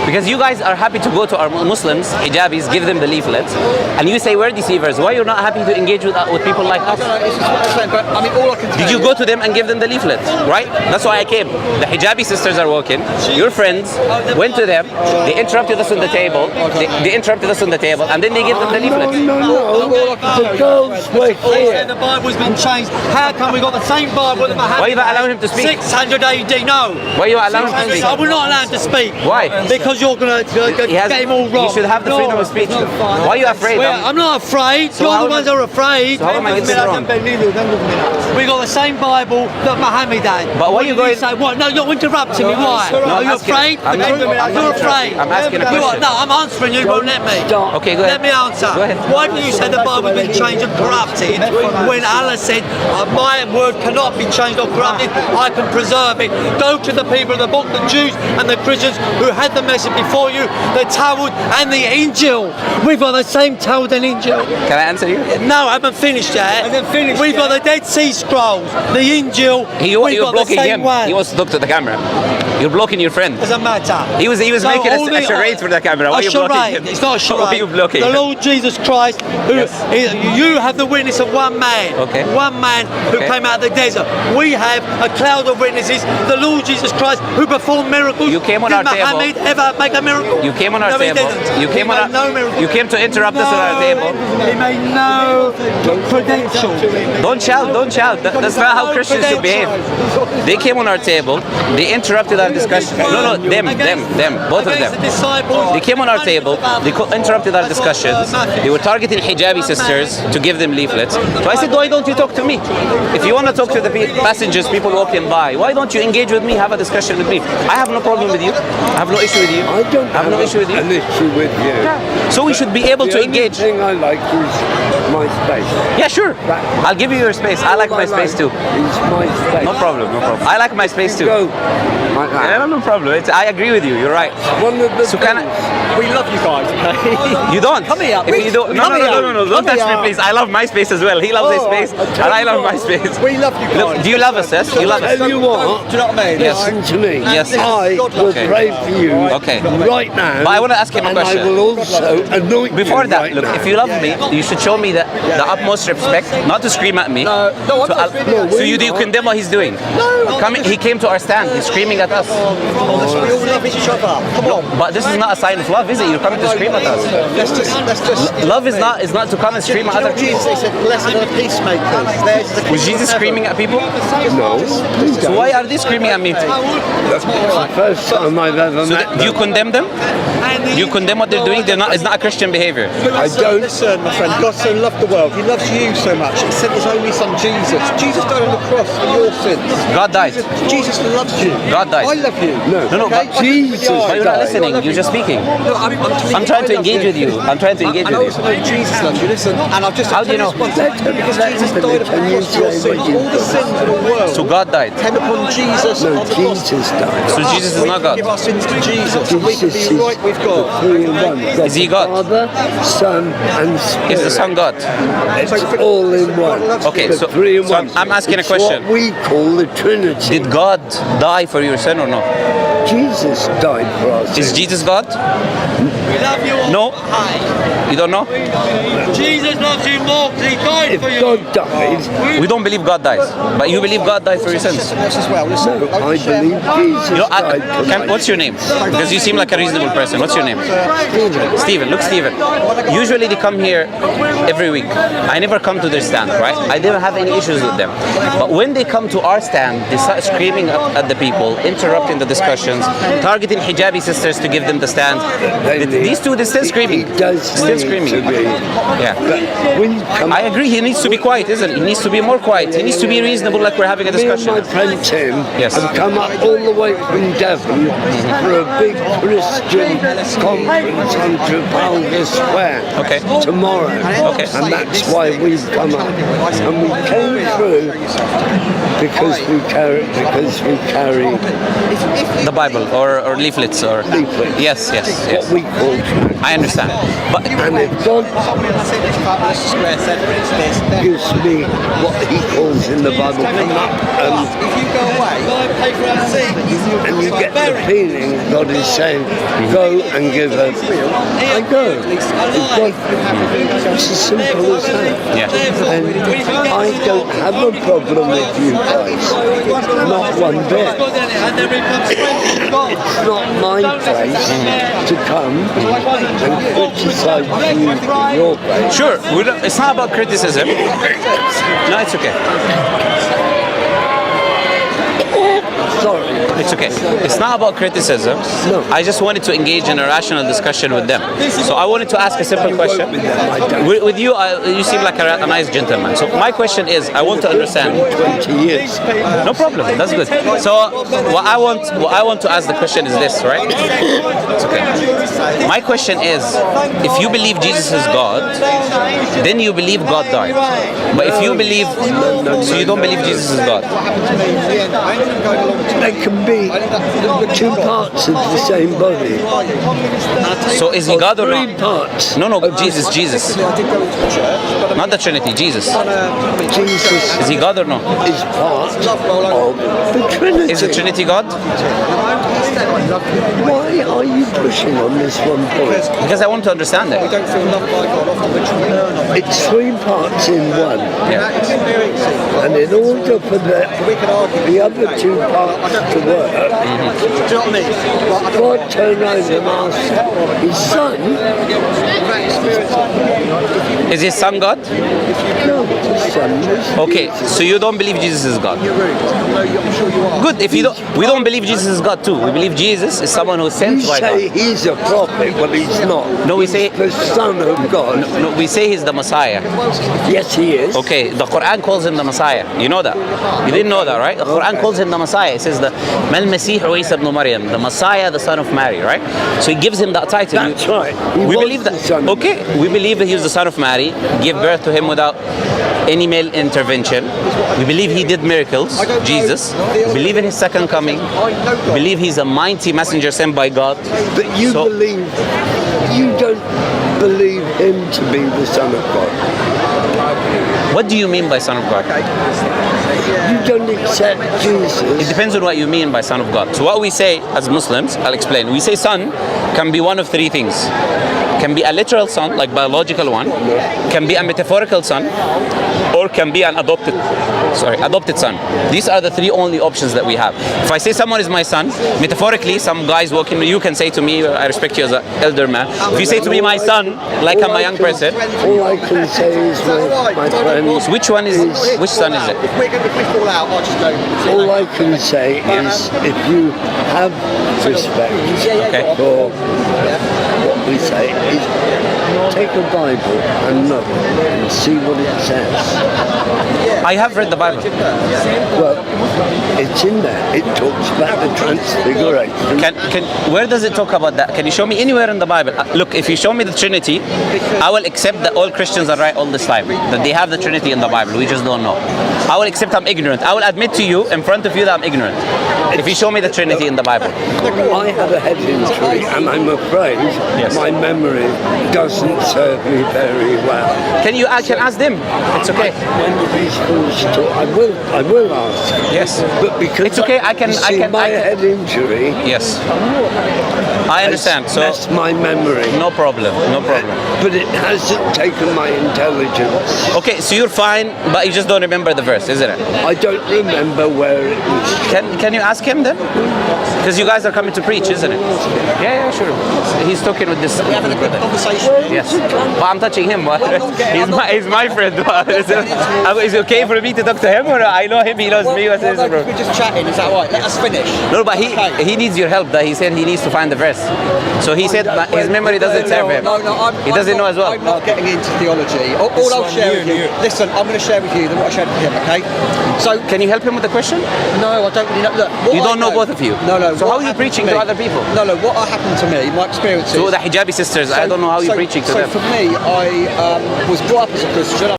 Because you guys are happy to go to our Muslims, Hijabies, give them the leaflets, and you say we're deceivers. Why you're not happy to engage with people like us? Did you go to them and give them the leaflets? Right? That's why I came. The Hijabi sisters are walking. Your friends went to them. They interrupted us on the table. They interrupted us on the table, and then they gave them the leaflets. No. The girls were here. The Bible's been changed. How come we got the same Bible that Muhammad? Why are you not allowing him to speak? 600 AD. No. Why are you allowing him to speak? I will not allow him to speak. Why? Because you're going to get him all wrong. He should have the freedom of speech. Why are you afraid? I'm not afraid. So you're the ones who are afraid. So how am I getting it wrong? We got the same Bible that Muhammad had. But why are you going? Say, what? No, you're interrupting me. Why? Are you afraid? You're afraid. I'm asking a question. No, I'm answering. You won't let me. Okay, go ahead. Let me answer. Go ahead. Why do you say the Bible's been changed and corrupted when Allah said, my word cannot be changed or corrupted, I can preserve it. Go to the people of the book, the Jews and the Christians who had the message before you, the Talmud and the Injil. We've got the same Talmud and Injil. Can I answer you? No, I haven't finished yet. We've got the Dead Sea Scrolls, the Injil. You're blocking him. He wants to talk to the camera. You're blocking your friend. Doesn't matter. He was making a charade for the camera. Why are you blocking him? It's not a charade. Why are you blocking him? The Lord Jesus Christ, you have the witness of one man. Okay. One man who came out of the desert. We have a cloud of witnesses. The Lord Jesus Christ who performed miracles. You came on our table. Did Muhammad ever make a miracle? You came on our table. He didn't. No miracle. You came to interrupt us on our table. He made no credentials. Don't shout. That's not how Christians should behave. They came on our table. They interrupted our discussion. No, them, both of them. They came on our table. They interrupted our discussions. They were targeting Hijabi sisters to give them leaflets. So I said, why don't you talk to me? If you want to talk to the passengers, people walking by, why don't you engage with me, have a discussion with me? I have no problem with you. I have no issue with you. I don't have no issue with you. An issue with you. Yeah. So we should be able to engage. The only thing I like is my space. Yeah, sure. I'll give you your space. I like my space too. It's my space. No problem. I like my space too. Go. Yeah, no problem. I agree with you. You're right. So can we love you guys, okay? You don't. Come here. If you don't, no. Don't touch me, please. I love my space as well. He loves his space, and I love my space. We love you guys. Look, do you love us, yes? You love us. Tell you what. Do you know what I mean? Yes. Listen to me. Yes. I will pray for you right now. But I want to ask him a question. And I will also anoint Before you that, right look, now. if you love me, you should show me the utmost respect, not to scream at me. So you do condemn what he's doing? No. He came to our stand. He's screaming at us. We all love each other. Come on. But this is not a sign of love, is it? You're coming to scream at us. Love is not to come and scream at other people. Jesus said, blessed are the peacemakers. Was Jesus screaming at people? No. So why are they screaming at me? That's the first time I've ever met them. Do you condemn them? Do you condemn what they're doing? It's not a Christian behavior. I don't. Listen, my friend, God so loved the world. He loves you so much. He sent his only son, Jesus. Jesus died on the cross for your sins. God died. Jesus loves you. God died. I love you. No, but Jesus But you're not died. listening. You're just speaking. No, I'm trying to engage with you. I'm trying to engage I with also you. know Jesus loves you. Listen, and I've just How do you know? Because Jesus died upon the cross for your sins. All the sins of the world So God died. came upon Jesus No, on the cross. Jesus died. So Jesus is not God. Give our sins to Jesus. And we can Jesus be right with God. Three in one. Is he God? Father, Son, and Spirit. Is the Son God? It's all in one. Okay, The so three in one. I'm asking a It's question. what we call the Trinity. Did God die for your sin or no? Jesus died for us. Is Jesus God? We love you all. No? You don't know? Jesus loves you more because he died If for you. God died, We don't believe God dies. But you believe God died for your sins. As well. Listen, no, I believe Jesus You know, died for what's your name? Because you seem like a reasonable person. What's your name? Stephen. Look, Stephen. Usually they come here every week. I never come to their stand, right? I never have any issues with them. But when they come to our stand, they start screaming at the people, interrupting the discussions, targeting Hijabi sisters to give them the stand. These two, they're still screaming. Still screaming. Yeah. When you come I agree, he needs to be quiet, isn't he? He needs to be more quiet. He needs to be reasonable like we're having a Me and discussion. my friend Tim Yes. have come up all the way from Devon for a big Christian conference on Trafalgar Square Okay. tomorrow. Okay. And that's why we've come up. And we came through because we carry The Bible or leaflets or Leaflets. Yes. What we call tracts. I understand. But And if God gives me what he calls in the Bible, come up and you get the feeling God is saying, go and give up. I go. It's as simple as that. Yeah. And I don't have a problem with you guys. Not one bit. It's not my place to come and criticize you in your place. sure, it's not about criticism. No, it's okay. Sorry. It's okay. It's not about criticism. No. I just wanted to engage in a rational discussion with them. So I wanted to ask a simple question. With you, you seem like a nice gentleman. So my question is, I want to understand. 20 years. No problem. That's good. So what I want to ask the question is this, right? It's okay. My question is, if you believe Jesus is God, then you believe God died. But if you believe, so you don't believe Jesus is God. There can be two parts of the same body. So is he God or Three not? parts. No, Jesus. Not the Trinity, Jesus. Jesus Is he God or no? is part of the Trinity. Is the Trinity God? Why are you pushing on this one point? Because I want to understand it. It's three parts in one. Yeah. And in order for the other two parts to work, God turned around and asked his son. Is his son God? No, his son was Okay, so you don't believe Jesus is God. Good. If you don't, we don't believe Jesus is God too. We believe Jesus is someone who's You sent by say God. he's a prophet, but he's not. No, we say The son of God. no, we say he's the Messiah. Yes, he is. Okay, the Quran calls him the Messiah. You know that? You didn't know that, right? The Quran calls him the Messiah. It says the Mal Masih Isa ibn Maryam, the Messiah, the son of Mary, right? So he gives him that title. That's right. He We was believe that. the son of Okay, we believe that he was the son of Mary, give birth to him without any male intervention. We believe he did miracles, Jesus. We believe in his second coming. We believe he's a mighty messenger sent by God. But you So- believe, you don't believe him to be the son of God. What do you mean by son of God? You don't accept It Jesus. depends on what you mean by son of God. So what we say as Muslims, I'll explain. We say son can be one of three things. Can be a literal son, like biological one, can be a metaphorical son, or can be an adopted son. These are the three only options that we have. If I say someone is my son, metaphorically, some guys walking, you can say to me, I respect you as an elder man. If you say to me, my son, like I'm a young person, All I can say is, my friend, which son is it? If we fall out, I'll just go. all I can say is, if you have respect Okay. for what we say, is take a Bible and look and see what it says. I have read the Bible. Well, it's in there. It talks about the transfiguration. Where does it talk about that? Can you show me anywhere in the Bible? Look, if you show me the Trinity, I will accept that all Christians are right all this time, that they have the Trinity in the Bible. We just don't know. I will accept I'm ignorant. I will admit to you in front of you that I'm ignorant. If you show me the Trinity in the Bible. I have a head injury, and I'm afraid my memory doesn't serve me very well. I can ask them. It's okay. When these fools talk, I will ask. Yes. But because It's okay, I can- my head injury Yes. I understand. So that's my memory. no problem. But it hasn't taken my intelligence. Okay, so you're fine, but you just don't remember the verse, isn't it? I don't remember where it was. Can you ask him then? Because you guys are coming to preach, isn't it? Yeah, sure. He's talking with this. We're having a good conversation. Yes. But I'm touching him. He's my friend. Is it okay for me to talk to him, or I know him, he knows me? What's this, bro? We're just chatting, is that right? Let us finish. No, but he needs your help. That he said he needs to find the verse. So he said that his memory doesn't serve him. He doesn't know as well. I'm not getting into theology. All I'll share with you. Listen, I'm going to share with you than what I shared with him. Okay. So Can you help him with the question? no, I don't really know. Look, what You I don't know both of you. No. So how what are you happened preaching to me- other people? No. What happened to me? My experiences. So the Hijabi sisters, I don't know how you're preaching to them. So for me, I was brought up as a Christian.